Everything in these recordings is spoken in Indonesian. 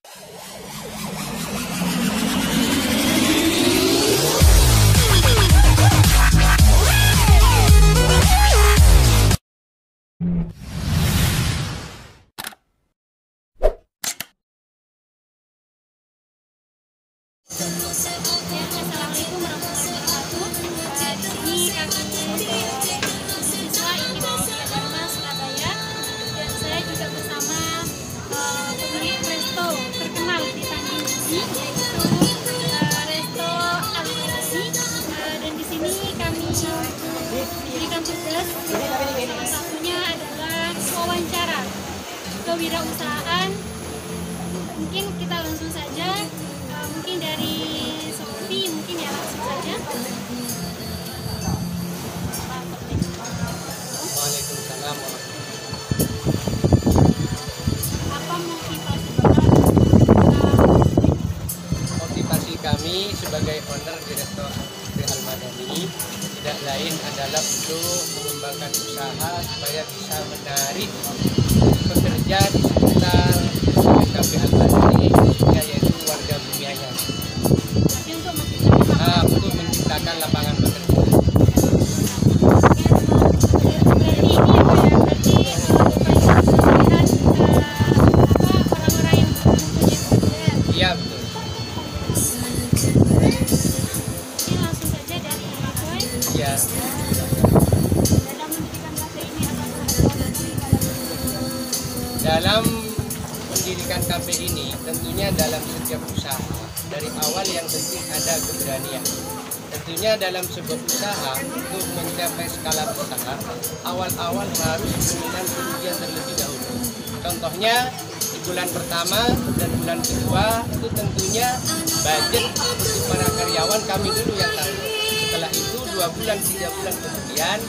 Assalamualaikum warahmatullahi wabarakatuh. Di sini kami siswa IKIP Surabaya, dan saya juga bersama pemilik resto terkenal di Tanjung Besi, yaitu Resto Almadani. Dan di sini kami diberikan tugas, salah satunya adalah wawancara kewirausahaan. Mungkin kita langsung saja. Mungkin dari Sofi, mungkin ya langsung saja. Waalaikumsalam. Apa motivasi Bapak? Motivasi kami sebagai owner di Resto Almadani tidak lain adalah untuk mengembangkan usaha supaya bisa menarik pekerja di sekitar Cafe Almadani, yaitu warga Bumiayan, untuk menciptakan lapangan pekerjaan. Iya, betul. Ini langsung saja dari Boy. Iya. Dalam mendirikan kafe ini, tentunya dalam setiap usaha, dari awal yang penting ada keberanian. Tentunya dalam sebuah usaha untuk mencapai skala besar, awal-awal harus menelan kerugian terlebih dahulu. Contohnya di bulan pertama dan bulan kedua itu tentunya budget untuk para karyawan kami dulu yang tanggung. Setelah itu 2 bulan 3 bulan kemudian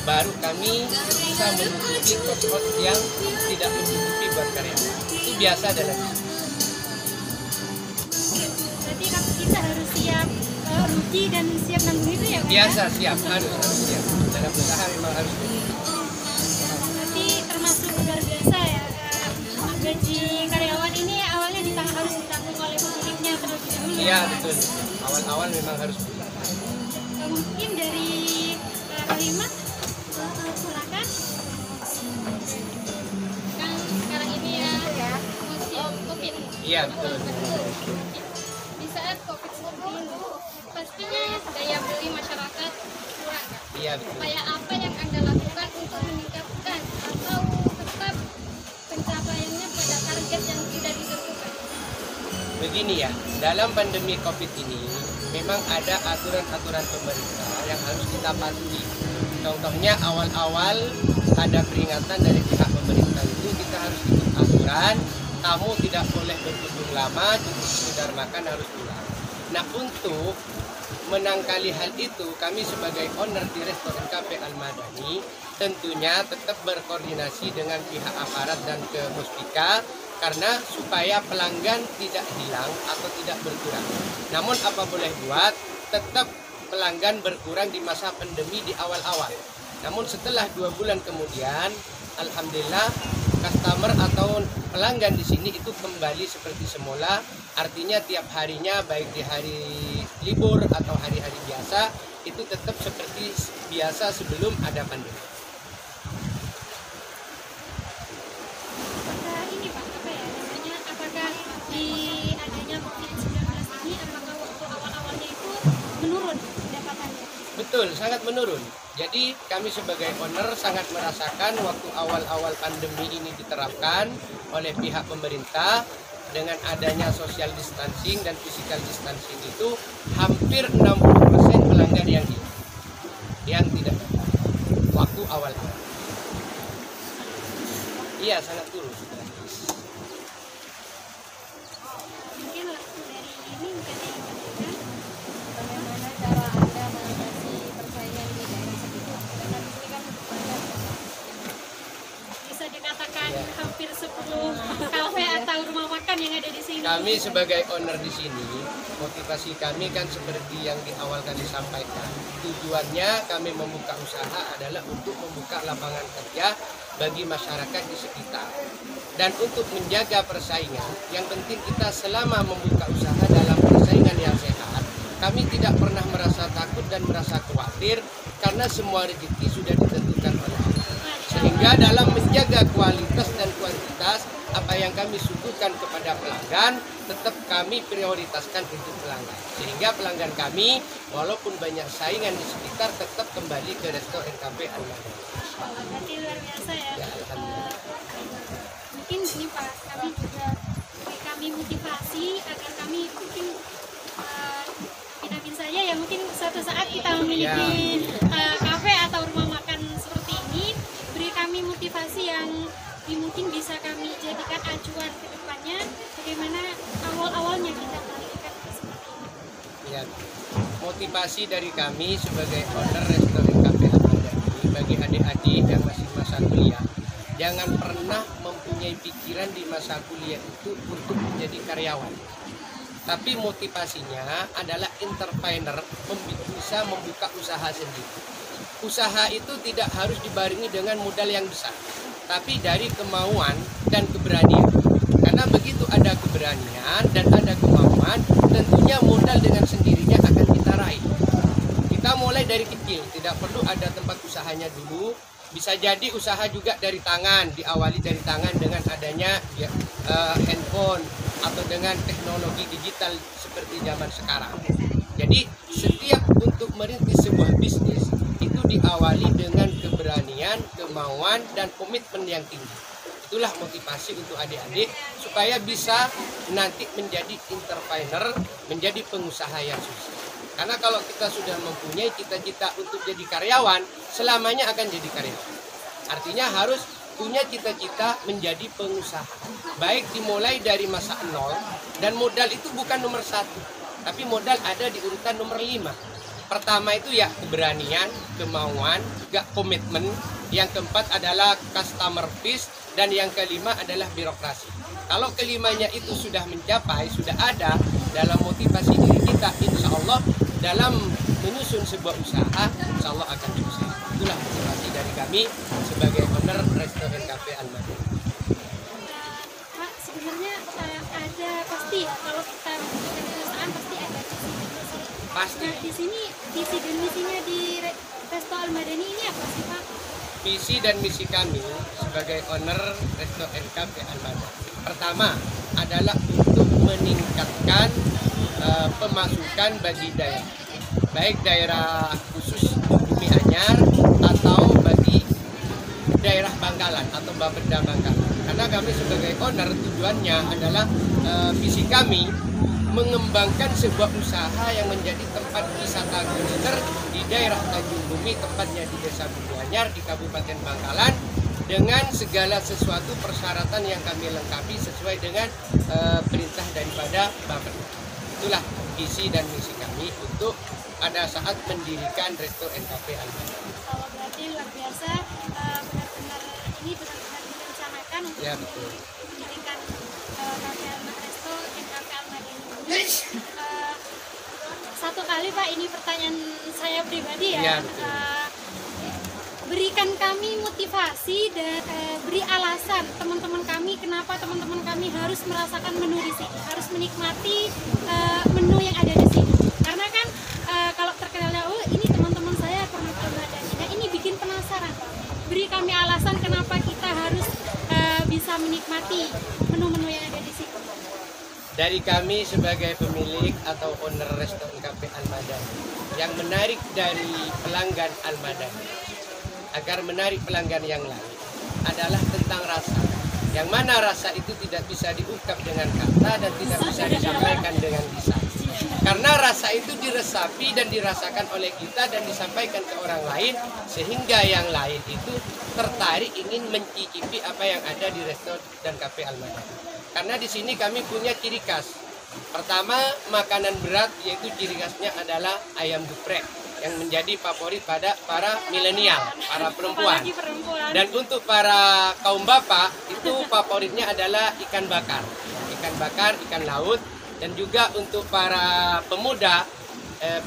baru kami bisa menutupi kos-kos yang tidak mencukupi buat karyawan. Itu biasa dalam Berarti kita harus siap rugi dan siap nanggung itu ya, Pak? biasa siap, harus siap. Dalam usaha memang harus begitu. Berarti termasuk luar biasa ya. Gaji karyawan ini awalnya harus ditanggung oleh pemiliknya terlebih dahulu. Iya, betul. Awal-awal memang harus begitu. Mungkin dari Halimah, silakan. Kan sekarang ini ya musim COVID. Iya, betul. Di saat COVID seperti ini, pastinya daya beli masyarakat kurang. Iya, betul. Upaya apa yang Anda lakukan untuk meningkatkan atau tetap pencapaiannya pada target yang tidak ditentukan? Begini ya, dalam pandemi COVID ini memang ada aturan-aturan pemerintah yang harus kita patuhi. Contohnya awal-awal ada peringatan dari pihak pemerintah itu kita harus ikut aturan, tamu tidak boleh berkunjung lama, cukup sekedar makan harus pulang. Nah, untuk menangkali hal itu, kami sebagai owner di restoran Cafe Almadani tentunya tetap berkoordinasi dengan pihak aparat dan ke Muspika, karena supaya pelanggan tidak hilang atau tidak berkurang. Namun apa boleh buat, tetap pelanggan berkurang di masa pandemi di awal-awal. Namun setelah 2 bulan kemudian, alhamdulillah customer atau pelanggan di sini itu kembali seperti semula. Artinya tiap harinya, baik di hari libur atau hari-hari biasa, itu tetap seperti biasa sebelum ada pandemi. Ini Pak, apa ya namanya? Apakah di adanya COVID-19 ini, apakah waktu awal-awalnya itu menurun pendapatannya? Betul, sangat menurun. Jadi kami sebagai owner sangat merasakan waktu awal-awal pandemi ini diterapkan oleh pihak pemerintah dengan adanya social distancing dan physical distancing itu hampir 60% pelanggan yang hilang, yang tidak waktu awal-awal. Iya, sangat turun. Mungkin waktu dari ini mungkin ada yang menanyakan. Bagaimana cara Anda mengatasi persaingan di daerah sekitar? Karena di sini kan banyak. Bisa dikatakan hampir 10 kafe atau rumah makan yang ada di sini. Kami sebagai owner di sini Motivasi kami kan seperti yang di awal kami sampaikan. Tujuannya kami membuka usaha adalah untuk membuka lapangan kerja bagi masyarakat di sekitar. Dan untuk menjaga persaingan, yang penting kita selama membuka usaha dalam persaingan yang sehat, kami tidak pernah merasa takut dan merasa khawatir karena semua rezeki sudah ditentukan oleh Allah. Sehingga dalam menjaga kualitas dan kuantitas apa yang kami suguhkan kepada pelanggan tetap kami prioritaskan untuk pelanggan. Sehingga pelanggan kami walaupun banyak saingan di sekitar tetap kembali ke Resto NKP Al-Madani. Berarti luar biasa ya. Ya, alhamdulillah. Mungkin ini Pak, kami juga beri kami motivasi agar kami mungkin tidak saja ya mungkin suatu saat kita memiliki kafe atau rumah makan seperti ini, beri kami motivasi yang mungkin bisa kami jadikan acuan ke depannya bagaimana awal-awalnya kita melakukan seperti ini. Ya, motivasi dari kami sebagai owner restoran Cafe Al-Madani bagi adik-adik yang masih masa kuliah, jangan pernah mempunyai pikiran di masa kuliah itu untuk menjadi karyawan. Tapi motivasinya adalah entrepreneur, bisa membuka usaha sendiri. Usaha itu tidak harus dibarengi dengan modal yang besar, tapi dari kemauan dan keberanian. Karena begitu ada keberanian dan ada kemauan, tentunya modal dengan sendirinya akan kita raih. Kita mulai dari kecil, tidak perlu ada tempat usahanya dulu. Bisa jadi usaha juga dari tangan, diawali dari tangan dengan adanya handphone atau dengan teknologi digital seperti zaman sekarang. Jadi setiap untuk merintis sebuah bisnis itu diawali dengan keberanian, kemauan, dan komitmen yang tinggi. Itulah motivasi untuk adik-adik supaya bisa nanti menjadi entrepreneur, menjadi pengusaha yang sukses. Karena kalau kita sudah mempunyai cita-cita untuk jadi karyawan, selamanya akan jadi karyawan. Artinya harus punya cita-cita menjadi pengusaha. Baik dimulai dari masa nol, dan modal itu bukan nomor 1, tapi modal ada di urutan nomor 5. Pertama itu ya keberanian, kemauan, juga komitmen. Yang keempat adalah customer base, dan yang kelima adalah birokrasi. Kalau kelimanya itu sudah mencapai, sudah ada dalam motivasi diri kita, insya Allah dalam menyusun sebuah usaha, insya Allah akan sukses. Itulah motivasi dari kami sebagai owner restoran Cafe Al-Madani. Pak, sebenarnya ada pasti ya kalau kita membuat perusahaan pasti ada visi. Pasti. Nah, di sini visi dan misinya di Resto Al-Madani ini apa sih Pak? Visi dan misi kami sebagai owner Resto NKP Al-Madani, pertama adalah untuk meningkatkan pemasukan bagi daerah, baik daerah khusus Bumi Anyar atau bagi daerah Bangkalan atau Bapeda Bangkalan. Karena kami sebagai owner tujuannya adalah visi kami mengembangkan sebuah usaha yang menjadi tempat wisata kuliner di daerah Tanjung Bumi, tepatnya di Desa Bumi Anyar di Kabupaten Bangkalan, dengan segala sesuatu persyaratan yang kami lengkapi sesuai dengan perintah daripada Bapeda. Itulah visi dan misi kami untuk pada saat mendirikan Resto NKP Al-Madani. Kalau berarti luar biasa, benar-benar direncanakan untuk Ya, betul. mendirikan Resto NKP Al-Madani. Satu kali Pak, ini pertanyaan saya pribadi ya. Ya, betul. Berikan kami motivasi dan beri alasan teman-teman kami kenapa teman-teman kami harus merasakan menu di sini, harus menikmati menu yang ada di sini. Karena kan kalau terkenalnya ini teman-teman saya pernah ke Al-Madani. Nah, ini bikin penasaran. Beri kami alasan kenapa kita harus bisa menikmati menu-menu yang ada di sini. Dari kami sebagai pemilik atau owner Resto NKP Al-Madani, yang menarik dari pelanggan Al-Madani agar menarik pelanggan yang lain adalah tentang rasa. Yang mana rasa itu tidak bisa diungkap dengan kata dan tidak bisa disampaikan dengan lisan. Karena rasa itu diresapi dan dirasakan oleh kita dan disampaikan ke orang lain, sehingga yang lain itu tertarik ingin mencicipi apa yang ada di Resto dan Cafe Al-Madani. Karena di sini kami punya ciri khas. Pertama, makanan berat, yaitu ciri khasnya adalah ayam geprek yang menjadi favorit pada para milenial, para perempuan. Apalagi perempuan. Dan untuk para kaum bapak itu favoritnya adalah ikan bakar, ikan laut Dan juga untuk para pemuda,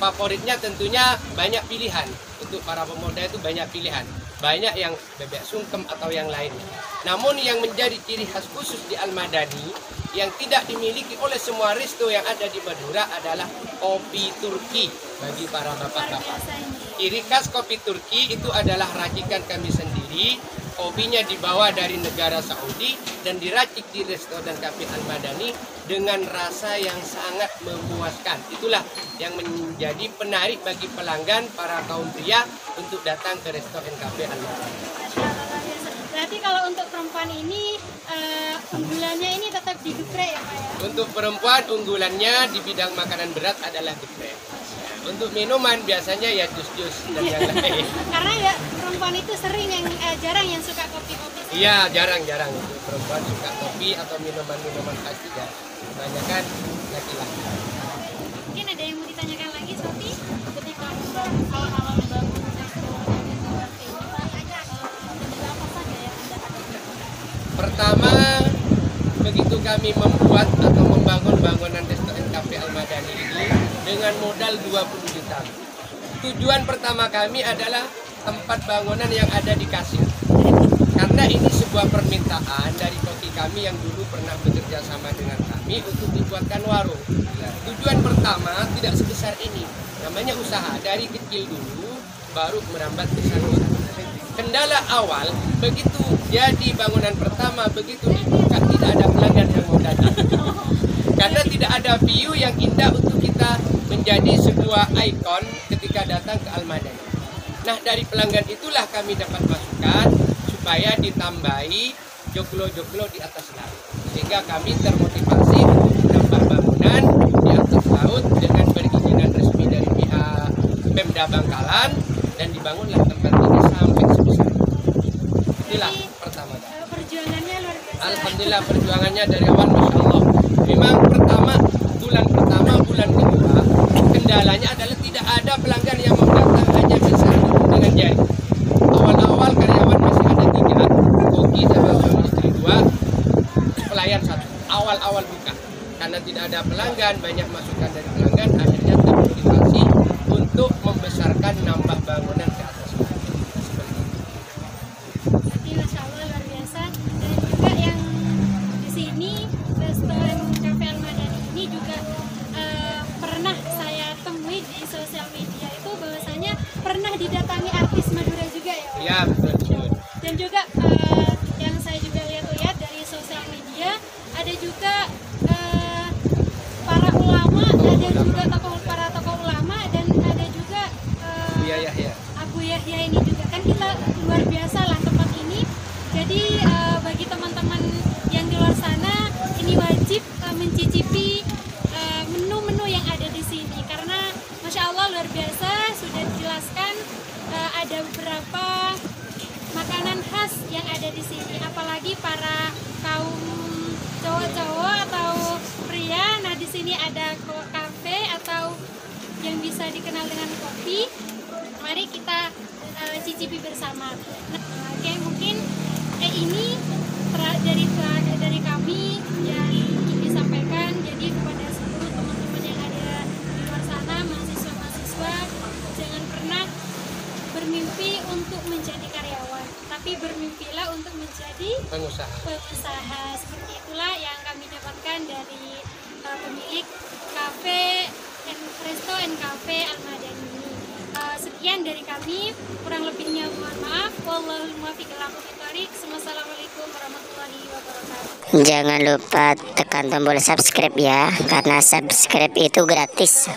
favoritnya tentunya banyak pilihan. Untuk para pemuda itu banyak pilihan. Banyak yang bebek sungkem atau yang lainnya. Namun yang menjadi ciri khas khusus di Al-Madani yang tidak dimiliki oleh semua resto yang ada di Madura adalah kopi Turki bagi para bapak-bapak. Ciri khas kopi Turki itu adalah racikan kami sendiri. Kopinya dibawa dari negara Saudi dan diracik di resto dan kafe Al-Madani dengan rasa yang sangat memuaskan. Itulah yang menjadi penarik bagi pelanggan para kaum pria untuk datang ke resto dan kafe Al-Madani. Berarti kalau untuk perempuan ini unggulannya ini tetap di geprek ya Pak ya? Untuk perempuan unggulannya di bidang makanan berat adalah geprek. Untuk minuman biasanya ya jus-jus dan yang lain. Karena ya perempuan itu sering yang jarang yang suka kopi-kopi. Iya, jarang-jarang untuk perempuan suka kopi atau minuman-minuman khas juga. Kebanyakan laki-laki. Mungkin ada yang mau ditanyakan lagi, Sofi? Ketika awal-awal membangun resto ini Pak, apa saja yang Anda hadapi? Pertama, begitu kami membuat atau membangun bangunan resto dan kafe Al-Madani ini dengan modal 20 juta. Tujuan pertama kami adalah tempat bangunan yang ada di Kasir. Karena ini sebuah permintaan dari koki kami yang dulu pernah bekerja sama dengan kami untuk dibuatkan warung. Tujuan pertama tidak sebesar ini. Namanya usaha dari kecil dulu baru merambat besar. Kendala awal begitu jadi bangunan pertama begitu dibuka tidak ada pelanggan yang mau datang. Karena tidak ada view yang indah untuk kita menjadi sebuah ikon ketika datang ke Al-Madani. Nah, dari pelanggan itulah kami dapat masukan supaya ditambahi joglo-joglo di atas laut. Sehingga kami termotivasi untuk menambah bangunan di atas laut dengan perizinan resmi dari pihak Pemda Bangkalan dan dibangunlah tempat ini sampai sebesar ini. Itulah pertama. Perjuangannya luar biasa. Alhamdulillah perjuangannya dari awal Masya Allah. Memang bulan pertama, bulan kedua, kendalanya adalah tidak ada pelanggan yang mau datang hanya bisa dengan jari. Awal-awal karyawan masih ada 3, koki sama suami istri 2, pelayan 1. Awal-awal buka. Karena tidak ada pelanggan, banyak masukan dari pelanggan, akhirnya termotivasi untuk membesarkan nambah bangunan ke atas. Jadi Masya Allah luar biasa. Dan juga yang di sini restoran Cafe Al-Madani ini juga pernah saya temui di sosial media itu bahwasanya pernah didatangi artis Madura juga ya Pak? Ya betul. Dan juga yang saya juga lihat dari sosial media ada juga para ulama, ada juga para tokoh ulama dan ada juga Abu Yahya ini juga kan kita luar biasa lah tempat ini. Jadi bagi teman-teman yang di luar sana ini wajib mencicipi menu-menu yang ada di sini karena Masya Allah luar biasa sudah dijelaskan ada beberapa makanan khas yang ada di sini apalagi para kaum cowok-cowok atau pria. Nah di sini ada kafe atau yang bisa dikenal dengan kopi. Mari kita cicipi bersama. Nah, oke mungkin ini dari kami yang ingin disampaikan. Jadi kepada seluruh teman-teman yang ada di luar sana, mahasiswa-mahasiswa, jangan pernah bermimpi untuk menjadi karyawan, tapi bermimpilah untuk menjadi pengusaha. Seperti itulah yang kami dapatkan dari pemilik kafe Resto and Cafe Al-Madani ini. Sekian dari kami, kurang lebihnya mohon maaf. Wallahul muwaffiq ila aqwamit thoriq. Wassalamualaikum warahmatullahi wabarakatuh. Jangan lupa tekan tombol subscribe ya, karena subscribe itu gratis.